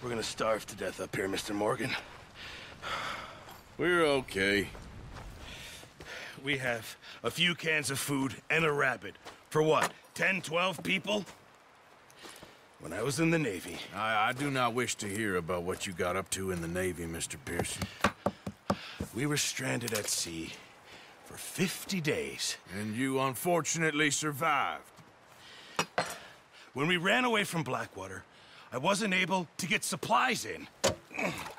We're gonna starve to death up here, Mr. Morgan. We're okay. We have a few cans of food and a rabbit. For what, 10, 12 people? When I was in the Navy... I do not wish to hear about what you got up to in the Navy, Mr. Pearson. We were stranded at sea for 50 days. And you unfortunately survived. When we ran away from Blackwater, I wasn't able to get supplies in.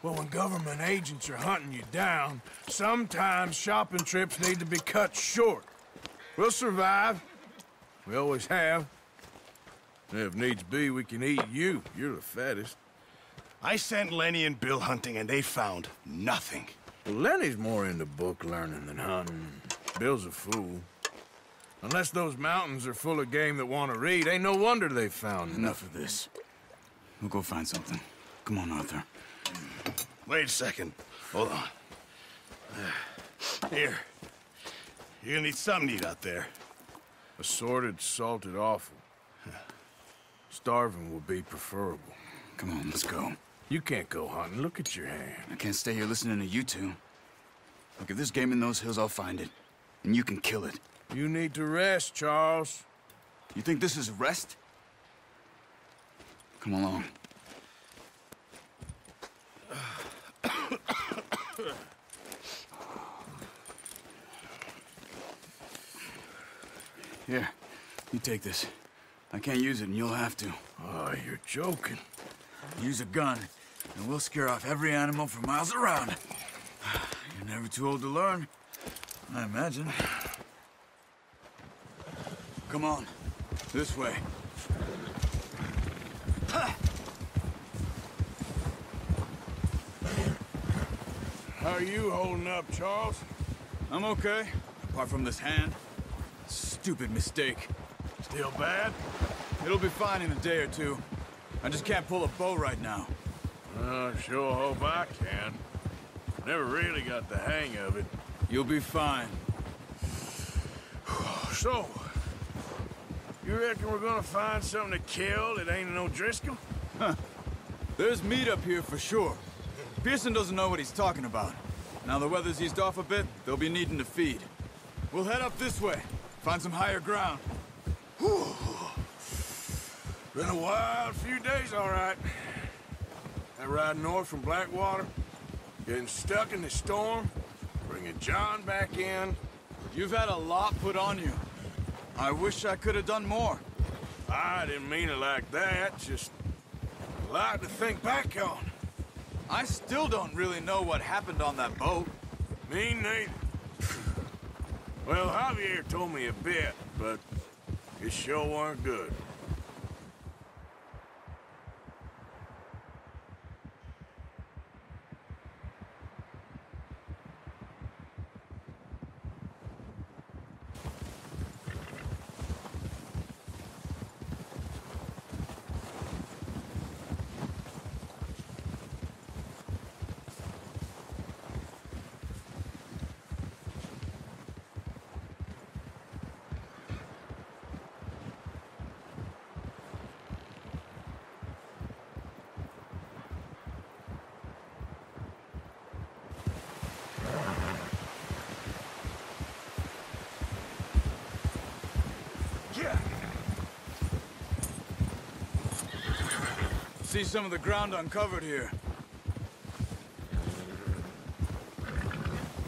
Well, when government agents are hunting you down, sometimes shopping trips need to be cut short. We'll survive. We always have. If needs be, we can eat you. You're the fattest. I sent Lenny and Bill hunting, and they found nothing. Well, Lenny's more into book learning than hunting. Bill's a fool. Unless those mountains are full of game that want to read, ain't no wonder they found Enough of this. We'll go find something. Come on, Arthur. Wait a second. Hold on. Here. You're gonna need something to eat out there. Assorted, salted offal. Starving will be preferable. Come on, let's go. You can't go hunting. Look at your hand. I can't stay here listening to you two. Look, if there's game in those hills, I'll find it. And you can kill it. You need to rest, Charles. You think this is rest? Come along. Here, you take this. I can't use it, and you'll have to. Oh, you're joking. Use a gun, and we'll scare off every animal for miles around. You're never too old to learn, I imagine. Come on, this way. How are you holding up, Charles? I'm okay, apart from this hand. Stupid mistake. Still bad? It'll be fine in a day or two. I just can't pull a bow right now. Sure hope I can. Never really got the hang of it. You'll be fine. So, you reckon we're gonna find something to kill that ain't no Driscoll? There's meat up here for sure. Pearson doesn't know what he's talking about. Now the weather's eased off a bit, they'll be needing to feed. We'll head up this way, find some higher ground. Whew. Been a wild few days, all right. That ride north from Blackwater, getting stuck in the storm, bringing John back in. You've had a lot put on you. I wish I could have done more. I didn't mean it like that, just a lot to think back on. I still don't really know what happened on that boat. Me neither. Well, Javier told me a bit, but it sure weren't good. See some of the ground uncovered here.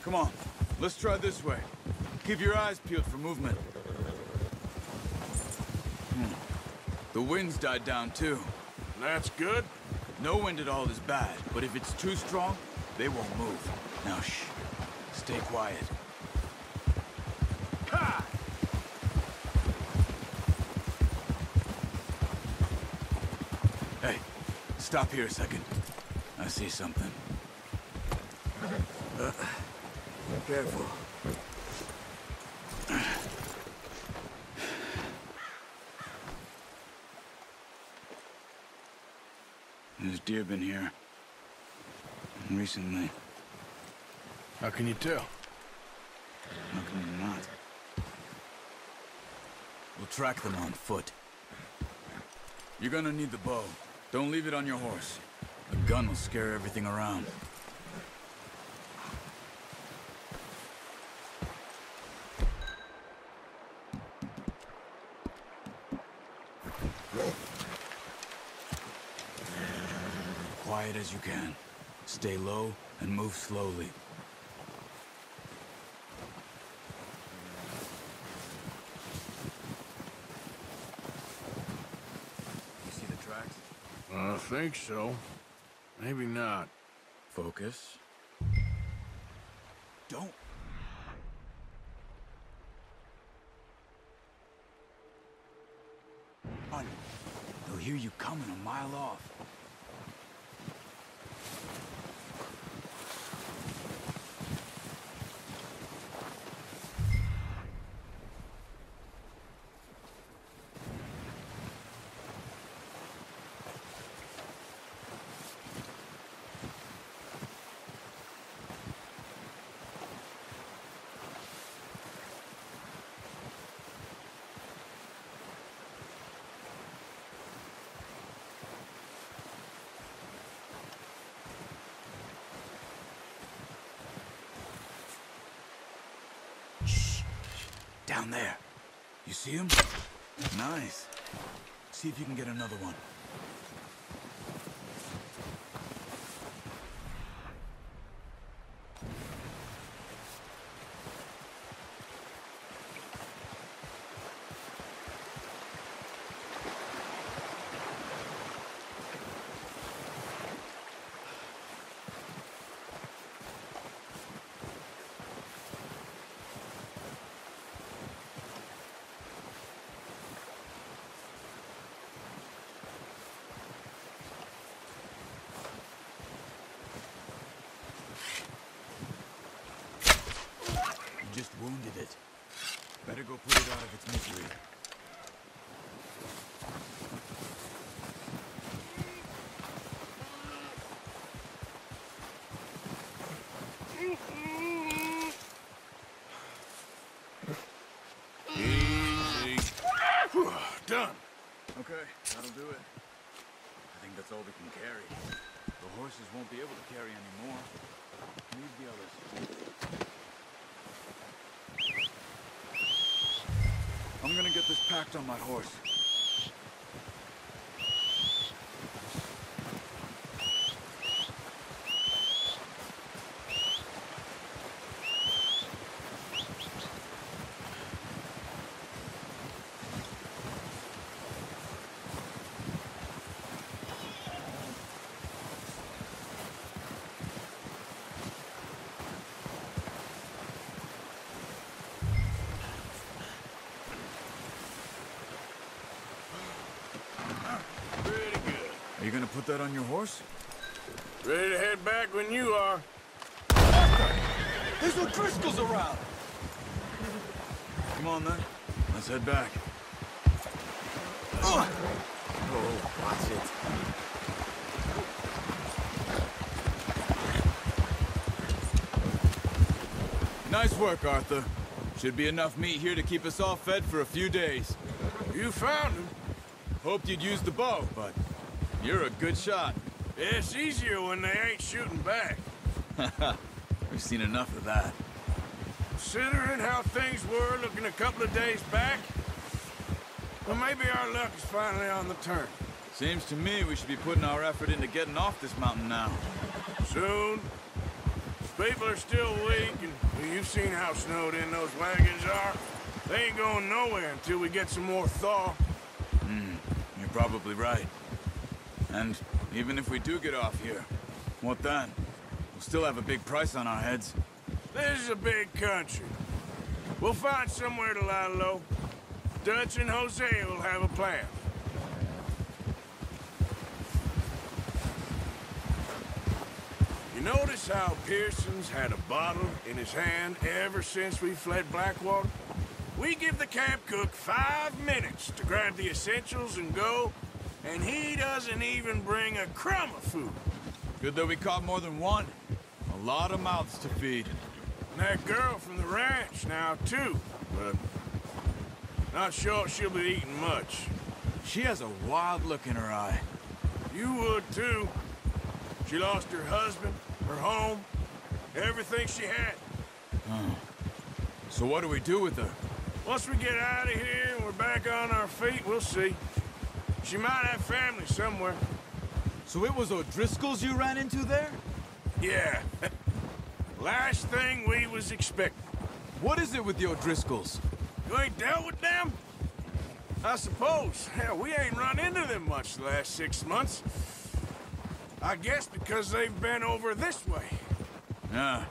Come on, let's try this way. Keep your eyes peeled for movement. The wind's died down too. That's good. No wind at all is bad, but if it's too strong, they won't move. Now shh, stay quiet. Ha! Hey, stop here a second. I see something. Careful. There's deer been here. Recently. How can you tell? How can you not? We'll track them on foot. You're gonna need the bow. Don't leave it on your horse. A gun will scare everything around. Quiet as you can. Stay low and move slowly. You see the tracks? I think so. Maybe not. Focus. Don't. Run. They'll hear you coming a mile off. Down there. You see him? Nice. See if you can get another one. Just wounded it. Better go put it out of its misery. Easy. Whew, done. Okay, that'll do it. I think that's all we can carry. The horses won't be able to carry any more. Leave the others. I'm gonna get this packed on my horse. Are you gonna put that on your horse? Ready to head back when you are. There's no Driscolls around! Come on, then. Let's head back. Oh, watch it. Nice work, Arthur. Should be enough meat here to keep us all fed for a few days. You found him. Hoped you'd use the bow, but you're a good shot. It's easier when they ain't shooting back. We've seen enough of that. Considering how things were looking a couple of days back, well, maybe our luck is finally on the turn. Seems to me we should be putting our effort into getting off this mountain now. Soon. People are still weak, and well, you've seen how snowed in those wagons are. They ain't going nowhere until we get some more thaw. You're probably right. And even if we do get off here, what then? We'll still have a big price on our heads. This is a big country. We'll find somewhere to lie low. Dutch and Jose will have a plan. You notice how Pearson's had a bottle in his hand ever since we fled Blackwater? We give the camp cook 5 minutes to grab the essentials and go, and he doesn't even bring a crumb of food. Good that we caught more than one. A lot of mouths to feed. And that girl from the ranch now, too, but not sure she'll be eating much. She has a wild look in her eye. You would, too. She lost her husband, her home, everything she had. Oh. So what do we do with her? Once we get out of here and we're back on our feet, we'll see. She might have family somewhere. So it was O'Driscoll's you ran into there? Yeah. Last thing we was expecting. What is it with the O'Driscolls? You ain't dealt with them? I suppose. Hell, we ain't run into them much the last 6 months. I guess because they've been over this way. Yeah.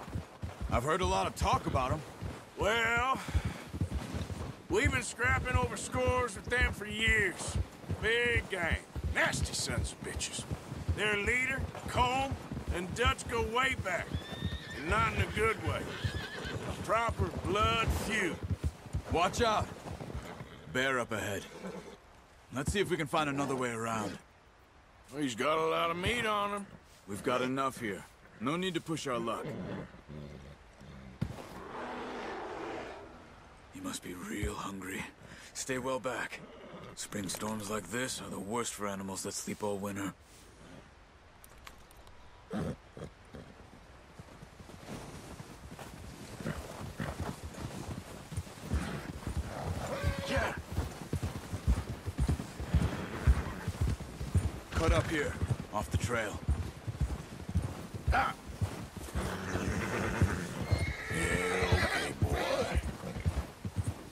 I've heard a lot of talk about them. Well, we've been scrapping over scores with them for years. Big gang. Nasty sons of bitches. Their leader, Colm, and Dutch go way back. And not in a good way. A proper blood feud. Watch out. Bear up ahead. Let's see if we can find another way around. Well, he's got a lot of meat on him. We've got enough here. No need to push our luck. He must be real hungry. Stay well back. Spring storms like this are the worst for animals that sleep all winter. Yeah. Cut up here, off the trail. Ah.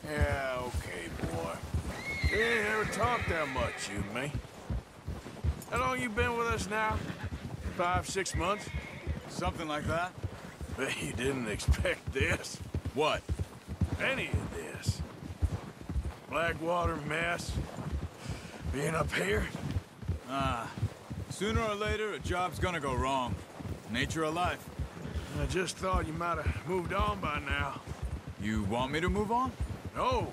Yeah, okay, boy. We ain't never talked that much, you and me. How long you been with us now? 5, 6 months? Something like that? Bet you didn't expect this. What? Any of this. Blackwater mess. Being up here. Sooner or later, a job's gonna go wrong. Nature of life. I just thought you might have moved on by now. You want me to move on? No.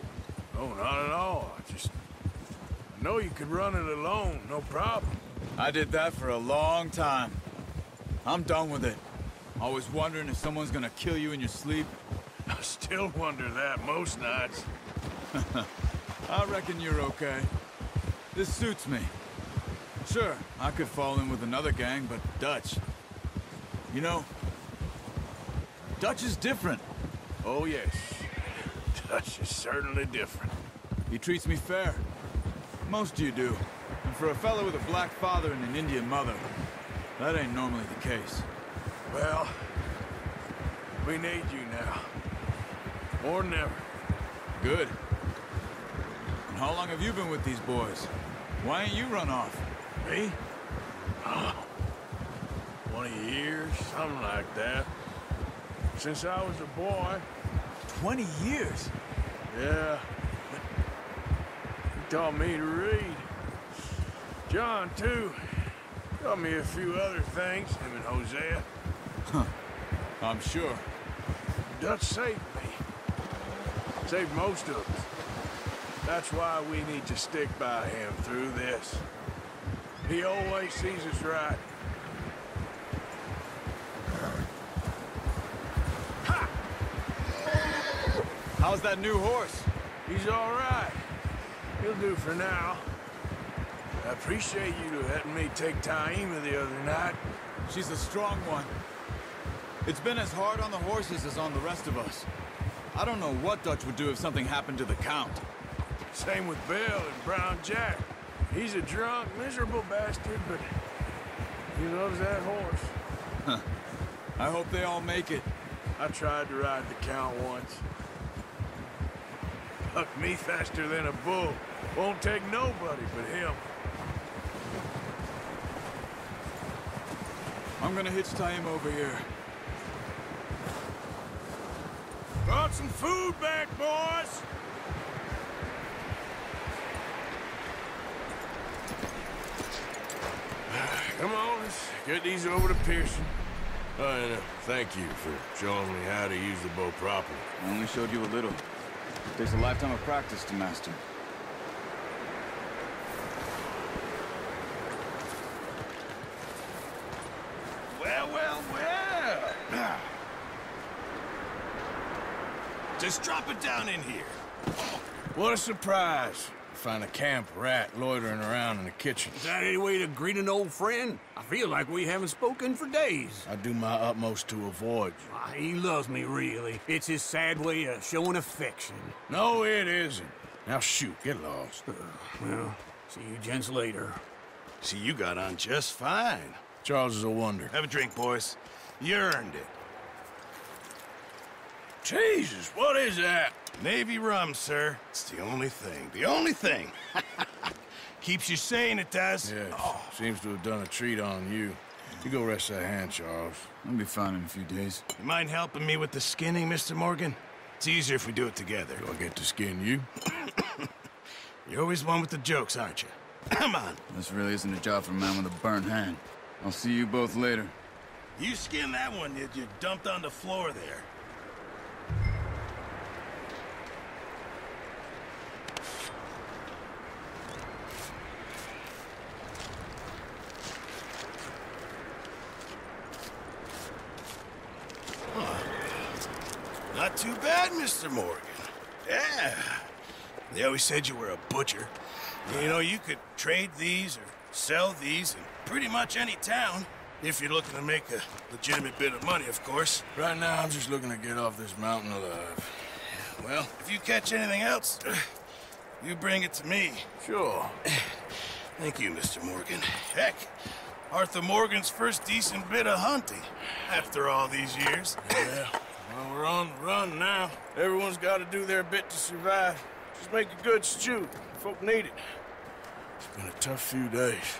No, not at all. I know you could run it alone, no problem. I did that for a long time. I'm done with it. Always wondering if someone's gonna kill you in your sleep. I still wonder that most nights. I reckon you're okay. This suits me. Sure, I could fall in with another gang, but Dutch... You know, Dutch is different. Oh, yes. Dutch is certainly different. He treats me fair. Most of you do. And for a fellow with a black father and an Indian mother, that ain't normally the case. Well, we need you now. More than ever. Good. And how long have you been with these boys? Why ain't you run off? Me? Oh, 20 years, something like that. Since I was a boy. 20 years? Yeah. He taught me to read. John, too. Taught me a few other things, him and Hosea. Huh. I'm sure. Dutch saved me. Saved most of us. That's why we need to stick by him through this. He always sees us right. Ha! How's that new horse? He's all right. He'll do for now. I appreciate you letting me take Taima the other night. She's a strong one. It's been as hard on the horses as on the rest of us. I don't know what Dutch would do if something happened to the Count. Same with Bill and Brown Jack. He's a drunk, miserable bastard, but he loves that horse. Huh. I hope they all make it. I tried to ride the Count once. Bucked me faster than a bull. Won't take nobody but him. I'm gonna hitch Taima over here. Brought some food back, boys! Come on, let's get these over to Pearson. And thank you for showing me how to use the bow properly. I only showed you a little. Takes a lifetime of practice to master. Well, well, well. Just drop it down in here. What a surprise. find a camp rat loitering around in the kitchen. Is that any way to greet an old friend? I feel like we haven't spoken for days. I do my utmost to avoid you. He loves me, really. It's his sad way of showing affection. No, it isn't. Now shoot, get lost. Well, see you gents later. See, you got on just fine. Charles is a wonder. Have a drink, boys. You earned it. Jesus, what is that? Navy rum, sir. It's the only thing. The only thing. Keeps you sane, it does. Yes, seems to have done a treat on you. You go rest that hand, Charles. I'll be fine in a few days. You mind helping me with the skinning, Mr. Morgan? It's easier if we do it together. Do I get to skin you? You're always one with the jokes, aren't you? Come on. This really isn't a job for a man with a burnt hand. I'll see you both later. You skinned that one you dumped on the floor there. Not too bad, Mr. Morgan. Yeah. They always said you were a butcher. You know, you could trade these or sell these in pretty much any town. If you're looking to make a legitimate bit of money, of course. Right now, I'm just looking to get off this mountain alive. Well, if you catch anything else, you bring it to me. Sure. Thank you, Mr. Morgan. Heck, Arthur Morgan's first decent bit of hunting after all these years. Yeah. Well, we're on the run now. Everyone's got to do their bit to survive. Just make a good stew. Folk need it. It's been a tough few days.